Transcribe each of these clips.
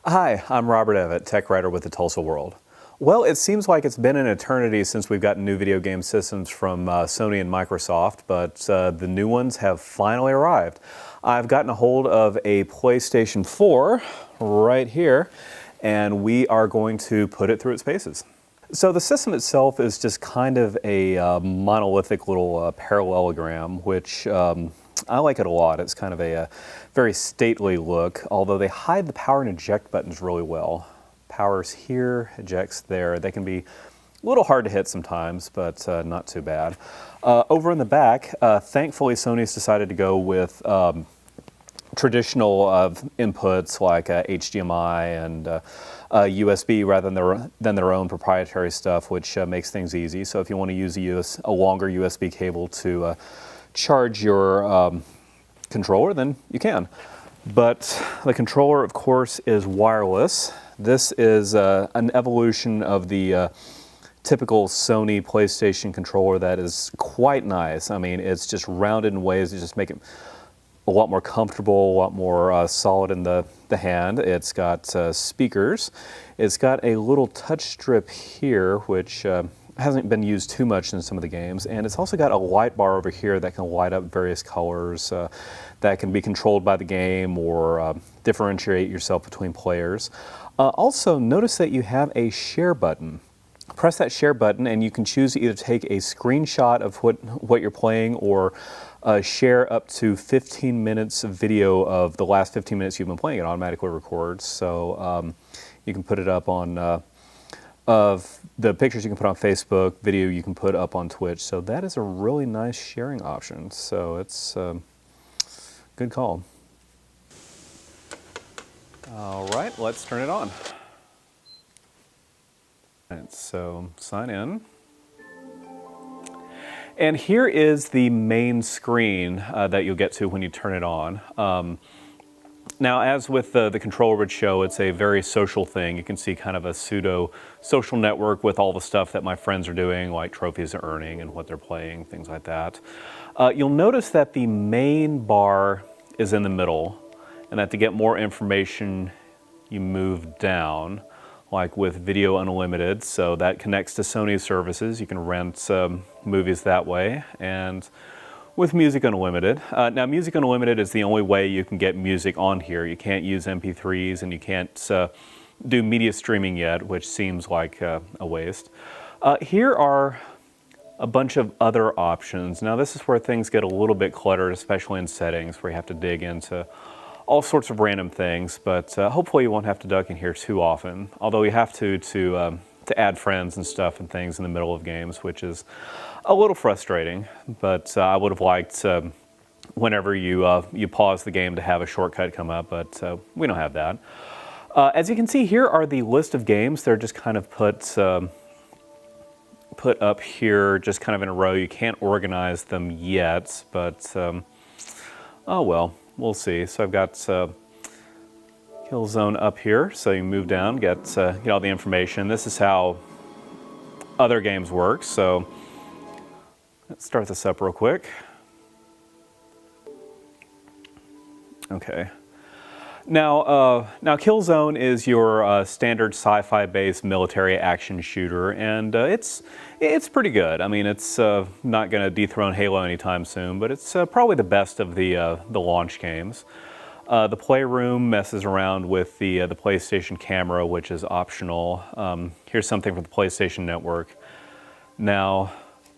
Hi, I'm Robert Evatt, tech writer with the Tulsa World. Well, it seems like it's been an eternity since we've gotten new video game systems from Sony and Microsoft, but the new ones have finally arrived. I've gotten a hold of a PlayStation 4 right here, and we are going to put it through its paces. So the system itself is just kind of a monolithic little parallelogram, which I like it a lot. It's kind of a very stately look, although they hide the power and eject buttons really well. Power's here, ejects there. They can be a little hard to hit sometimes, but not too bad. Over in the back, thankfully Sony's decided to go with traditional inputs like HDMI and USB rather than their own proprietary stuff, which makes things easy. So if you want to use a longer USB cable to charge your controller, then you can. But the controller, of course, is wireless. This is an evolution of the typical Sony PlayStation controller that is quite nice. I mean, it's just rounded in ways that just make it a lot more comfortable, a lot more solid in the hand. It's got speakers. It's got a little touch strip here, which hasn't been used too much in some of the games, and it's also got a light bar over here that can light up various colors that can be controlled by the game or differentiate yourself between players. Also, notice that you have a share button. Press that share button and you can choose to either take a screenshot of what you're playing or share up to 15 minutes of video of the last 15 minutes you've been playing. It automatically records, so you can put it up on of the pictures you can put on Facebook, video you can put up on Twitch. So that is a really nice sharing option. So it's a good call. All right, let's turn it on. All right, so sign in. And here is the main screen that you'll get to when you turn it on. Now, as with the controller would show, it's a very social thing. You can see kind of a pseudo social network with all the stuff that my friends are doing, like trophies they're earning and what they're playing, things like that. You'll notice that the main bar is in the middle, and that to get more information, you move down, like with Video Unlimited. So that connects to Sony services. You can rent movies that way. And with Music Unlimited. Now, Music Unlimited is the only way you can get music on here. You can't use MP3s and you can't do media streaming yet, which seems like a waste. Here are a bunch of other options. Now, this is where things get a little bit cluttered, especially in settings where you have to dig into all sorts of random things, but hopefully you won't have to duck in here too often, although you have to add friends and stuff and things in the middle of games, which is a little frustrating, but I would have liked whenever you pause the game to have a shortcut come up, but we don't have that. As you can see, here are the list of games. They're just kind of put up here just kind of in a row. You can't organize them yet, but oh well, we'll see. So I've got Killzone up here, so you move down, get all the information. This is how other games work, so let's start this up real quick. Okay. Now Killzone is your standard sci-fi-based military action shooter, and it's pretty good. I mean, it's not going to dethrone Halo anytime soon, but it's probably the best of the launch games. The Playroom messes around with the PlayStation camera, which is optional. Here's something from the PlayStation Network. Now,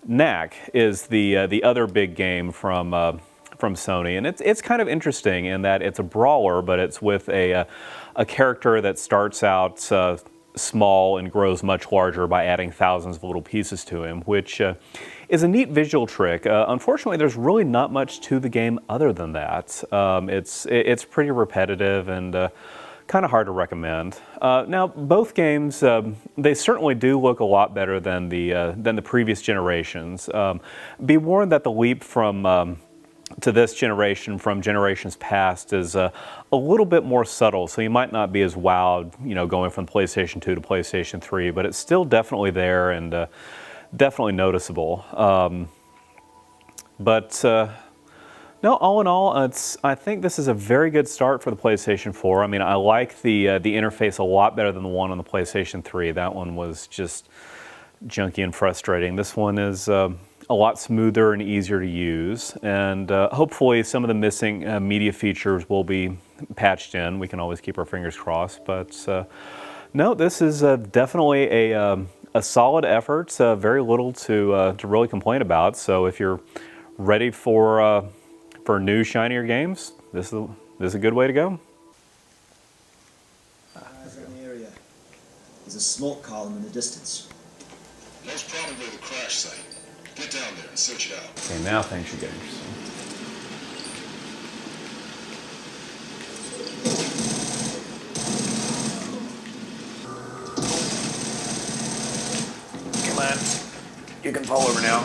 Knack is the other big game from Sony, and it's kind of interesting in that it's a brawler, but it's with a character that starts out small and grows much larger by adding thousands of little pieces to him, which is a neat visual trick. Unfortunately, there's really not much to the game other than that. It's pretty repetitive and kind of hard to recommend. Now, both games, they certainly do look a lot better than the previous generations. Be warned that the leap from to this generation from generations past is a little bit more subtle, so you might not be as wowed, going from PlayStation 2 to PlayStation 3, but it's still definitely there and definitely noticeable. But No, all in all, I think this is a very good start for the PlayStation 4. I mean, I like the interface a lot better than the one on the PlayStation 3. That one was just junky and frustrating. This one is a lot smoother and easier to use, and hopefully some of the missing media features will be patched in. We can always keep our fingers crossed, but no, this is definitely a solid effort. Very little to really complain about. So if you're ready for new, shinier games, this is a good way to go. Eyes on the area. There's a smoke column in the distance. Most probably the crash site. Get down there and search it out. Okay, now things should get interesting. Come on, you can fall over now.